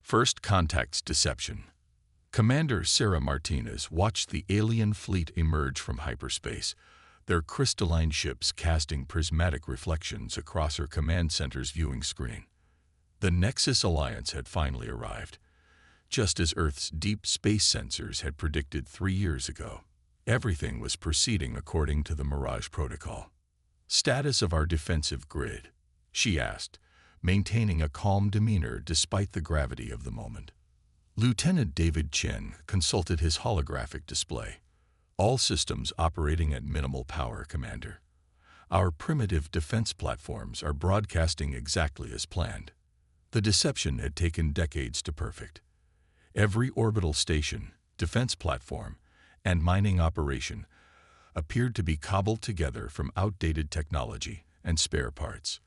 First Contact's Deception. Commander Sarah Martinez watched the alien fleet emerge from hyperspace, their crystalline ships casting prismatic reflections across her command center's viewing screen. The Nexus Alliance had finally arrived, just as Earth's deep space sensors had predicted 3 years ago. Everything was proceeding according to the Mirage Protocol. "Status of our defensive grid?" she asked, maintaining a calm demeanor despite the gravity of the moment. Lieutenant David Chen consulted his holographic display. "All systems operating at minimal power, Commander. Our primitive defense platforms are broadcasting exactly as planned." The deception had taken decades to perfect. Every orbital station, defense platform, and mining operation appeared to be cobbled together from outdated technology and spare parts.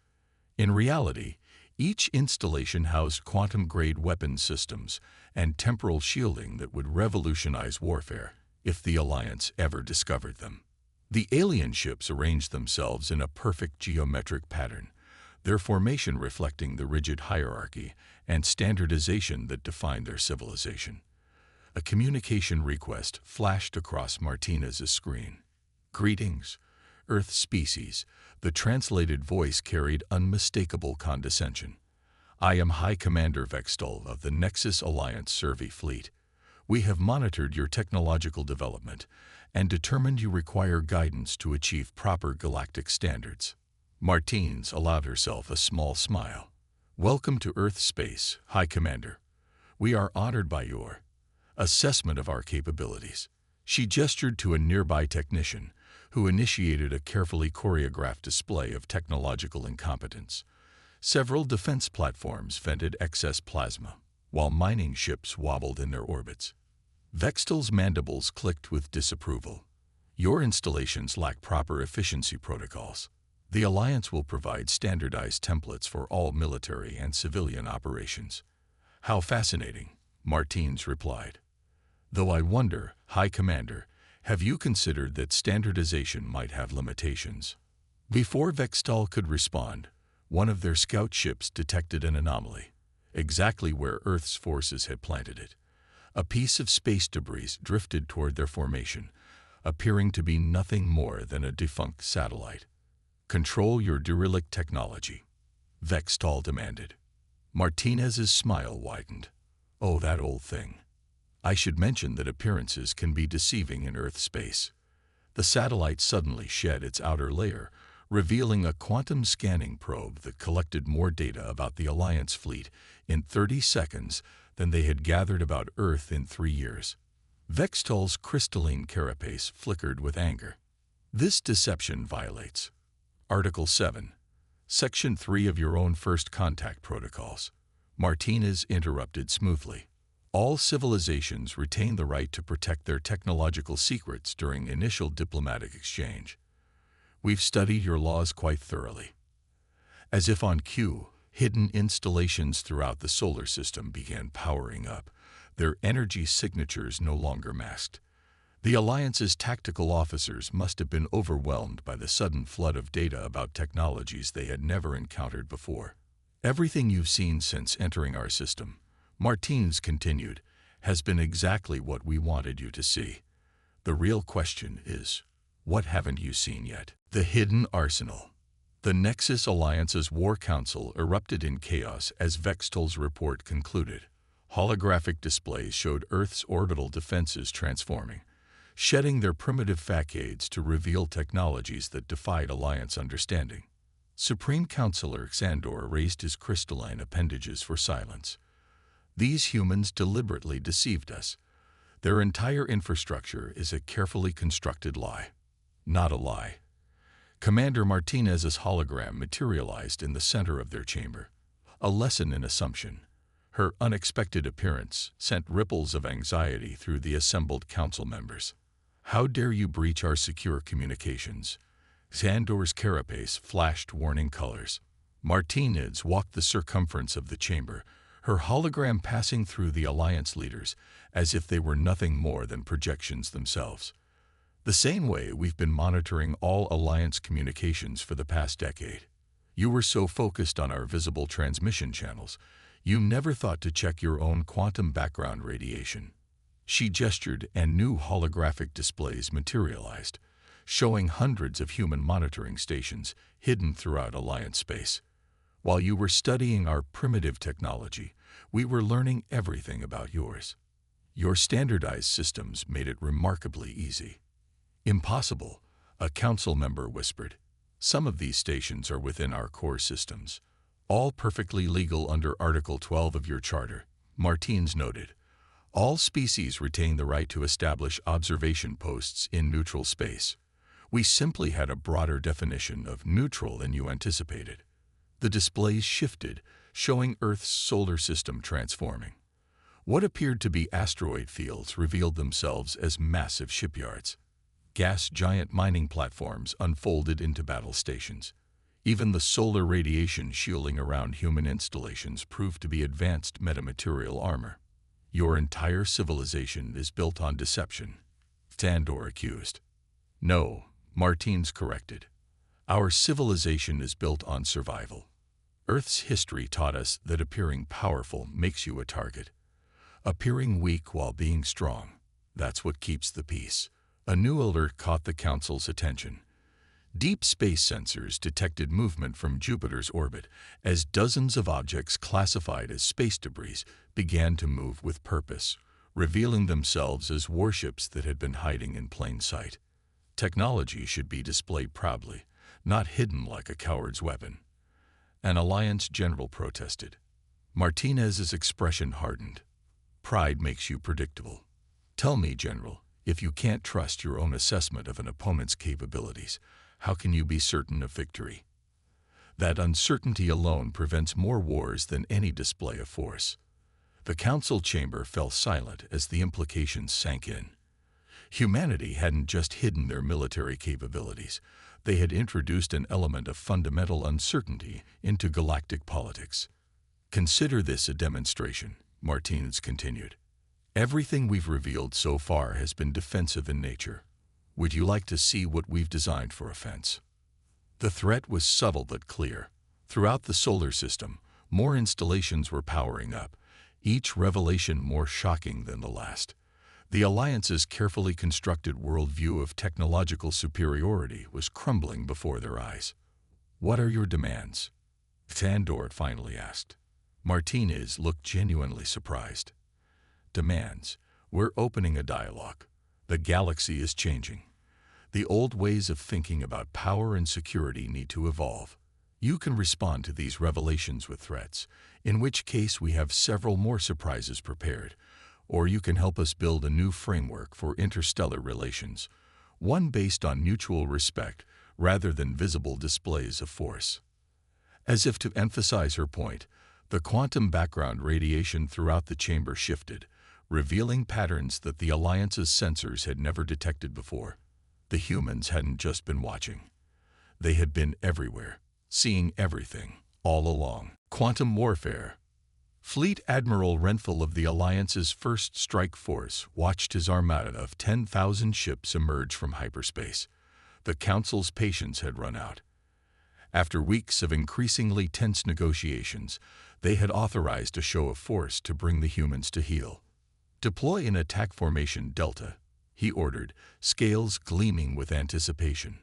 In reality, each installation housed quantum-grade weapons systems and temporal shielding that would revolutionize warfare if the Alliance ever discovered them. The alien ships arranged themselves in a perfect geometric pattern, their formation reflecting the rigid hierarchy and standardization that defined their civilization. A communication request flashed across Martinez's screen. "Greetings, Earth species." The translated voice carried unmistakable condescension. "I am High Commander Vextol of the Nexus Alliance Survey Fleet. We have monitored your technological development and determined you require guidance to achieve proper galactic standards." Martinez allowed herself a small smile. "Welcome to Earth space, High Commander. We are honored by your assessment of our capabilities." She gestured to a nearby technician, who initiated a carefully choreographed display of technological incompetence. Several defense platforms vented excess plasma, while mining ships wobbled in their orbits. Vextol's mandibles clicked with disapproval. "Your installations lack proper efficiency protocols. The Alliance will provide standardized templates for all military and civilian operations." "How fascinating," Martinez replied. "Though I wonder, High Commander, have you considered that standardization might have limitations?" Before Vextol could respond, one of their scout ships detected an anomaly, exactly where Earth's forces had planted it. A piece of space debris drifted toward their formation, appearing to be nothing more than a defunct satellite. "Control your derelict technology," Vextol demanded. Martinez's smile widened. "Oh, that old thing. I should mention that appearances can be deceiving in Earth space." The satellite suddenly shed its outer layer, revealing a quantum scanning probe that collected more data about the Alliance fleet in 30 seconds than they had gathered about Earth in 3 years. Vextol's crystalline carapace flickered with anger. "This deception violates Article 7, Section 3 of your own First Contact protocols," Martinez interrupted smoothly. "All civilizations retain the right to protect their technological secrets during initial diplomatic exchange. We've studied your laws quite thoroughly." As if on cue, hidden installations throughout the solar system began powering up, their energy signatures no longer masked. The Alliance's tactical officers must have been overwhelmed by the sudden flood of data about technologies they had never encountered before. "Everything you've seen since entering our system," Martinez continued, "has been exactly what we wanted you to see. The real question is, what haven't you seen yet?" The hidden arsenal. The Nexus Alliance's War Council erupted in chaos as Vextol's report concluded. Holographic displays showed Earth's orbital defenses transforming, shedding their primitive facades to reveal technologies that defied Alliance understanding. Supreme Counselor Xandor raised his crystalline appendages for silence. "These humans deliberately deceived us. Their entire infrastructure is a carefully constructed lie." "Not a lie." Commander Martinez's hologram materialized in the center of their chamber. A lesson in assumption. Her unexpected appearance sent ripples of anxiety through the assembled council members. "How dare you breach our secure communications?" Xandor's carapace flashed warning colors. Martinez walked the circumference of the chamber, her hologram passing through the Alliance leaders as if they were nothing more than projections themselves. "The same way we've been monitoring all Alliance communications for the past decade. You were so focused on our visible transmission channels, You never thought to check your own quantum background radiation. She gestured, and new holographic displays materialized, showing hundreds of human monitoring stations hidden throughout Alliance space. While you were studying our primitive technology, we were learning everything about yours. Your standardized systems made it remarkably easy. Impossible, a council member whispered. Some of these stations are within our core systems, all perfectly legal under Article 12 of your charter, Martins noted. All species retain the right to establish observation posts in neutral space. We simply had a broader definition of neutral than you anticipated. The displays shifted, showing Earth's solar system transforming. What appeared to be asteroid fields revealed themselves as massive shipyards. Gas giant mining platforms unfolded into battle stations. Even the solar radiation shielding around human installations proved to be advanced metamaterial armor. Your entire civilization is built on deception, Tandor accused. No, Martins corrected. Our civilization is built on survival. Earth's history taught us that appearing powerful makes you a target. Appearing weak while being strong, that's what keeps the peace. A new alert caught the Council's attention. Deep space sensors detected movement from Jupiter's orbit as dozens of objects classified as space debris began to move with purpose, revealing themselves as warships that had been hiding in plain sight. Technology should be displayed proudly, not hidden like a coward's weapon. An Alliance general protested. Martinez's expression hardened. Pride makes you predictable. Tell me, General, if you can't trust your own assessment of an opponent's capabilities, how can you be certain of victory? That uncertainty alone prevents more wars than any display of force. The council chamber fell silent as the implications sank in. Humanity hadn't just hidden their military capabilities, they had introduced an element of fundamental uncertainty into galactic politics. Consider this a demonstration, Martinez continued. Everything we've revealed so far has been defensive in nature. Would you like to see what we've designed for offense? The threat was subtle but clear. Throughout the solar system, more installations were powering up, each revelation more shocking than the last. The Alliance's carefully constructed worldview of technological superiority was crumbling before their eyes. What are your demands? Tandor finally asked. Martinez looked genuinely surprised. Demands. We're opening a dialogue. The galaxy is changing. The old ways of thinking about power and security need to evolve. You can respond to these revelations with threats, in which case we have several more surprises prepared, or you can help us build a new framework for interstellar relations, one based on mutual respect rather than visible displays of force. As if to emphasize her point, the quantum background radiation throughout the chamber shifted, revealing patterns that the Alliance's sensors had never detected before. The humans hadn't just been watching. They had been everywhere, seeing everything, all along. Quantum warfare. Fleet Admiral Renfell of the Alliance's First Strike Force watched his armada of 10,000 ships emerge from hyperspace. The Council's patience had run out. After weeks of increasingly tense negotiations, they had authorized a show of force to bring the humans to heel. Deploy an attack formation Delta, he ordered, scales gleaming with anticipation.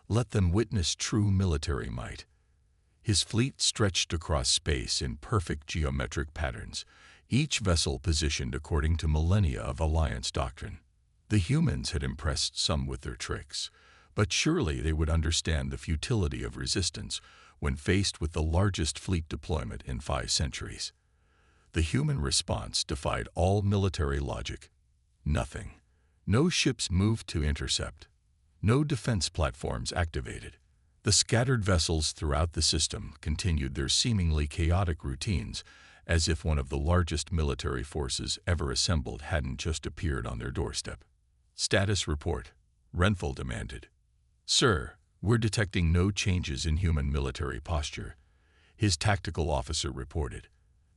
Let them witness true military might. His fleet stretched across space in perfect geometric patterns, each vessel positioned according to millennia of Alliance doctrine. The humans had impressed some with their tricks, but surely they would understand the futility of resistance when faced with the largest fleet deployment in 5 centuries. The human response defied all military logic. Nothing. No ships moved to intercept. No defense platforms activated. The scattered vessels throughout the system continued their seemingly chaotic routines as if one of the largest military forces ever assembled hadn't just appeared on their doorstep. Status report, Renfell demanded. Sir, we're detecting no changes in human military posture, his tactical officer reported.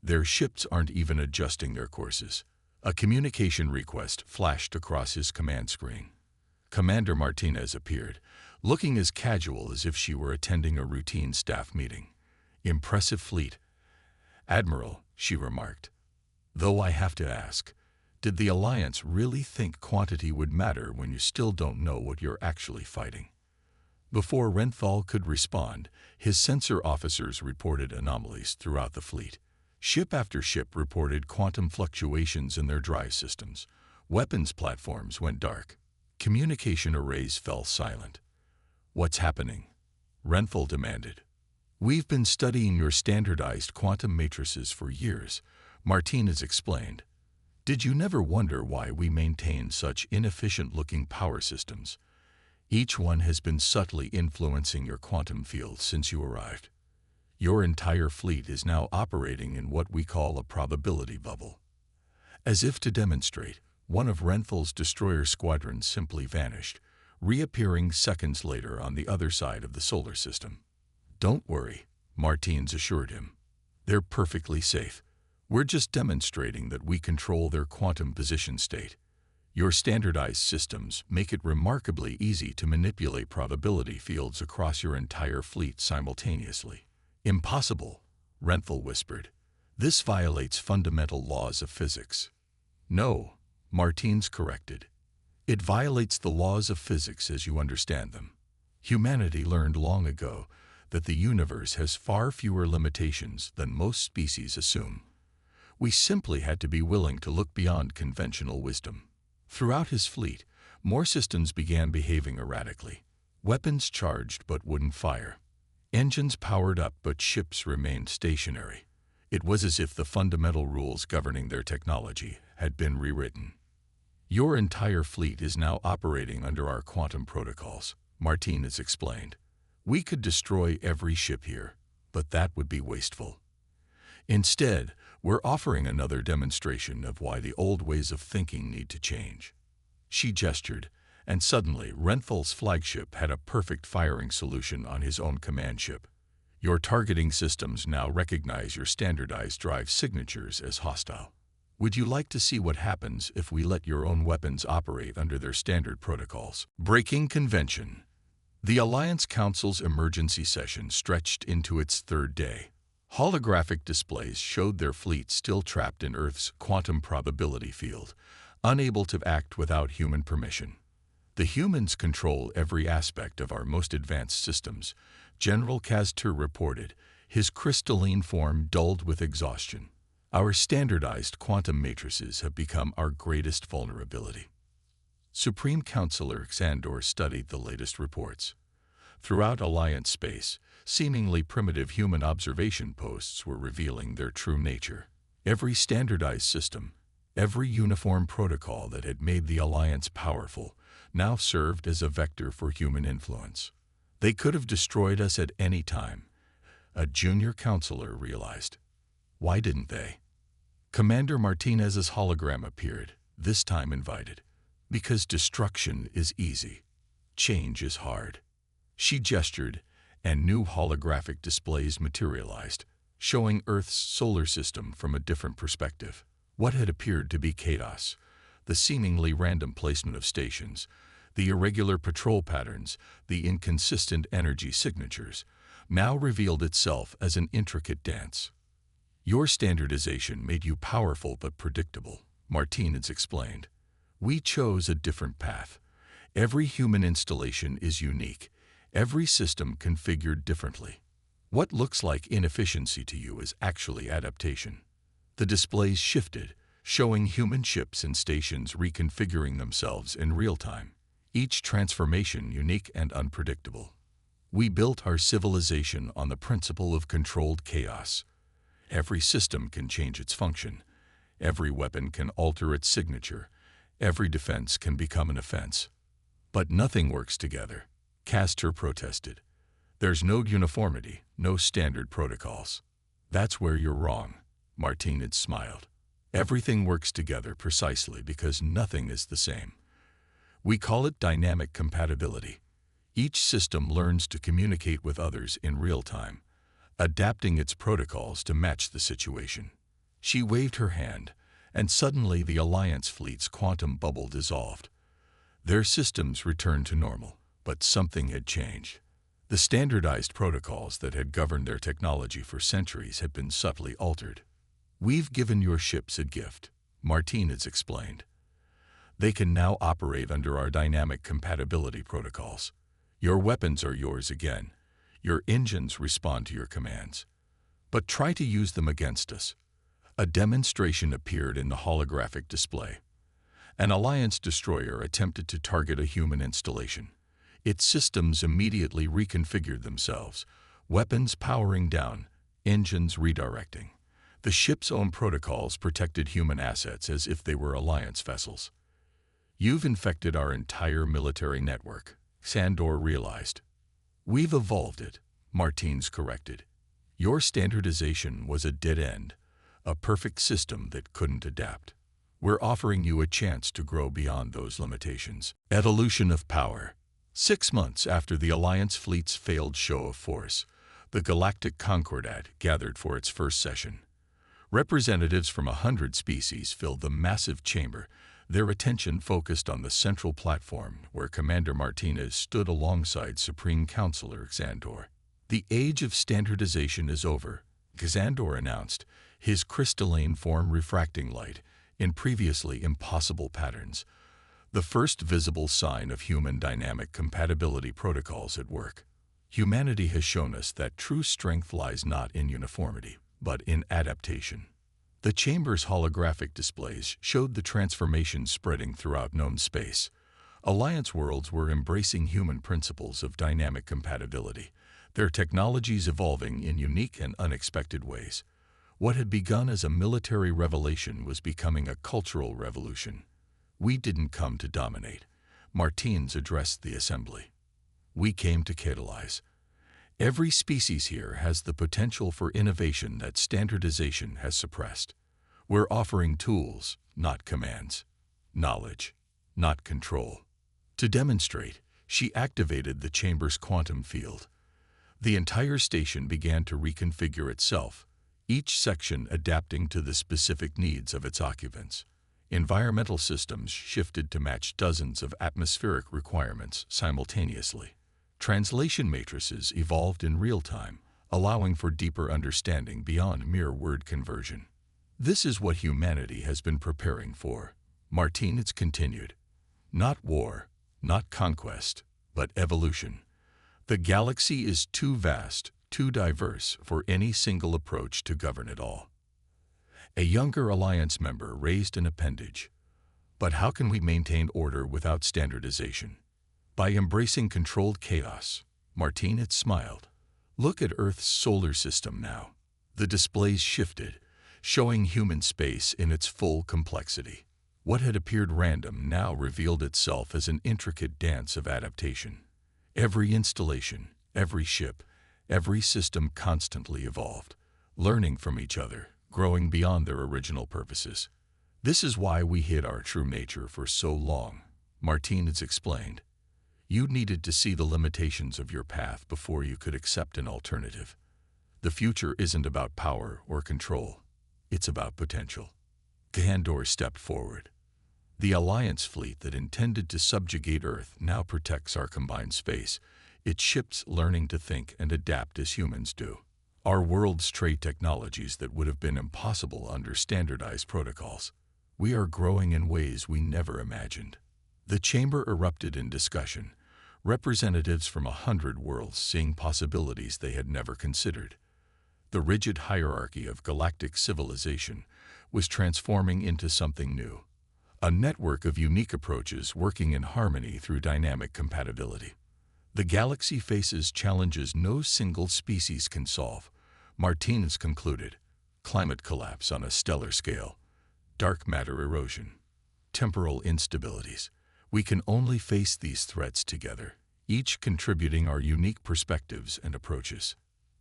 Their ships aren't even adjusting their courses. A communication request flashed across his command screen. Commander Martinez appeared, looking as casual as if she were attending a routine staff meeting. Impressive fleet. Admiral, she remarked. Though I have to ask, did the Alliance really think quantity would matter when you still don't know what you're actually fighting? Before Renthal could respond, his sensor officers reported anomalies throughout the fleet. Ship after ship reported quantum fluctuations in their drive systems. Weapons platforms went dark. Communication arrays fell silent. What's happening? Renthal demanded. We've been studying your standardized quantum matrices for years, Martinez explained. Did you never wonder why we maintain such inefficient-looking power systems? Each one has been subtly influencing your quantum field since you arrived. Your entire fleet is now operating in what we call a probability bubble. As if to demonstrate, one of Renthal's destroyer squadrons simply vanished, reappearing seconds later on the other side of the solar system. Don't worry, Martinez assured him. They're perfectly safe. We're just demonstrating that we control their quantum position state. Your standardized systems make it remarkably easy to manipulate probability fields across your entire fleet simultaneously. Impossible, Renthal whispered. This violates fundamental laws of physics. No, Martinez corrected. It violates the laws of physics as you understand them. Humanity learned long ago that the universe has far fewer limitations than most species assume. We simply had to be willing to look beyond conventional wisdom. Throughout his fleet, more systems began behaving erratically. Weapons charged but wouldn't fire. Engines powered up but ships remained stationary. It was as if the fundamental rules governing their technology had been rewritten. Your entire fleet is now operating under our quantum protocols, Martinez explained. We could destroy every ship here, but that would be wasteful. Instead, we're offering another demonstration of why the old ways of thinking need to change. She gestured, and suddenly Renthal's flagship had a perfect firing solution on his own command ship. Your targeting systems now recognize your standardized drive signatures as hostile. Would you like to see what happens if we let your own weapons operate under their standard protocols? Breaking convention. The Alliance Council's emergency session stretched into its third day. Holographic displays showed their fleet still trapped in Earth's quantum probability field, unable to act without human permission. The humans control every aspect of our most advanced systems, General Castor reported, his crystalline form dulled with exhaustion. Our standardized quantum matrices have become our greatest vulnerability. Supreme Counselor Xandor studied the latest reports. Throughout Alliance space, seemingly primitive human observation posts were revealing their true nature. Every standardized system, every uniform protocol that had made the Alliance powerful, now served as a vector for human influence. They could have destroyed us at any time, a junior counselor realized. Why didn't they? Commander Martinez's hologram appeared, this time invited. Because destruction is easy. Change is hard. She gestured, and new holographic displays materialized, showing Earth's solar system from a different perspective. What had appeared to be chaos, the seemingly random placement of stations, the irregular patrol patterns, the inconsistent energy signatures, now revealed itself as an intricate dance. Your standardization made you powerful but predictable, Martinez explained. We chose a different path. Every human installation is unique, every system configured differently. What looks like inefficiency to you is actually adaptation. The displays shifted, showing human ships and stations reconfiguring themselves in real time, each transformation unique and unpredictable. We built our civilization on the principle of controlled chaos. Every system can change its function. Every weapon can alter its signature. Every defense can become an offense. But nothing works together, Castor protested. There's no uniformity, no standard protocols. That's where you're wrong, Martinez smiled. Everything works together precisely because nothing is the same. We call it dynamic compatibility. Each system learns to communicate with others in real time, adapting its protocols to match the situation. She waved her hand, and suddenly the Alliance fleet's quantum bubble dissolved. Their systems returned to normal, but something had changed. The standardized protocols that had governed their technology for centuries had been subtly altered. "We've given your ships a gift," Martinez explained. "They can now operate under our dynamic compatibility protocols. Your weapons are yours again. Your engines respond to your commands. But try to use them against us." A demonstration appeared in the holographic display. An Alliance destroyer attempted to target a human installation. Its systems immediately reconfigured themselves, weapons powering down, engines redirecting. The ship's own protocols protected human assets as if they were Alliance vessels. "You've infected our entire military network," Sandor realized. "We've evolved it," Martinez corrected. "Your standardization was a dead end, a perfect system that couldn't adapt. We're offering you a chance to grow beyond those limitations." Evolution of power. 6 months after the Alliance fleet's failed show of force, the Galactic Concordat gathered for its first session. Representatives from 100 species filled the massive chamber, their attention focused on the central platform where Commander Martinez stood alongside Supreme Counselor Xandor. "The age of standardization is over," Xandor announced, his crystalline form refracting light in previously impossible patterns, the first visible sign of human dynamic compatibility protocols at work. "Humanity has shown us that true strength lies not in uniformity, but in adaptation." The chamber's holographic displays showed the transformation spreading throughout known space. Alliance worlds were embracing human principles of dynamic compatibility, their technologies evolving in unique and unexpected ways. What had begun as a military revelation was becoming a cultural revolution. "We didn't come to dominate," Martinez addressed the assembly. "We came to catalyze. Every species here has the potential for innovation that standardization has suppressed. We're offering tools, not commands. Knowledge, not control." To demonstrate, she activated the chamber's quantum field. The entire station began to reconfigure itself, each section adapting to the specific needs of its occupants. Environmental systems shifted to match dozens of atmospheric requirements simultaneously. Translation matrices evolved in real time, allowing for deeper understanding beyond mere word conversion. "This is what humanity has been preparing for," Martinez continued. "Not war, not conquest, but evolution. The galaxy is too vast, too diverse for any single approach to govern it all." A younger Alliance member raised an appendage. "But how can we maintain order without standardization?" "By embracing controlled chaos," Martinez smiled. "Look at Earth's solar system now." The displays shifted, showing human space in its full complexity. What had appeared random now revealed itself as an intricate dance of adaptation. Every installation, every ship, every system constantly evolved, learning from each other, growing beyond their original purposes. "This is why we hid our true nature for so long," Martinez explained. "You needed to see the limitations of your path before you could accept an alternative. The future isn't about power or control. It's about potential." Xandor stepped forward. "The Alliance fleet that intended to subjugate Earth now protects our combined space, its ships learning to think and adapt as humans do. Our worlds trade technologies that would have been impossible under standardized protocols. We are growing in ways we never imagined." The chamber erupted in discussion, representatives from 100 worlds seeing possibilities they had never considered. The rigid hierarchy of galactic civilization was transforming into something new, a network of unique approaches working in harmony through dynamic compatibility. "The galaxy faces challenges no single species can solve," Martinez concluded. "Climate collapse on a stellar scale, dark matter erosion, temporal instabilities. We can only face these threats together, each contributing our unique perspectives and approaches."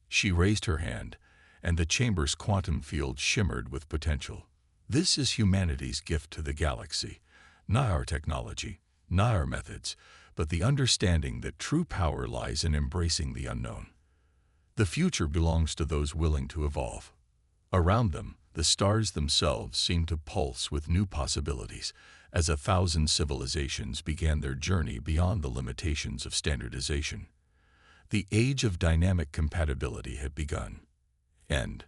She raised her hand, and the chamber's quantum field shimmered with potential. "This is humanity's gift to the galaxy, not our technology, not our methods, but the understanding that true power lies in embracing the unknown. The future belongs to those willing to evolve." Around them, the stars themselves seemed to pulse with new possibilities as 1,000 civilizations began their journey beyond the limitations of standardization. The age of dynamic compatibility had begun. End.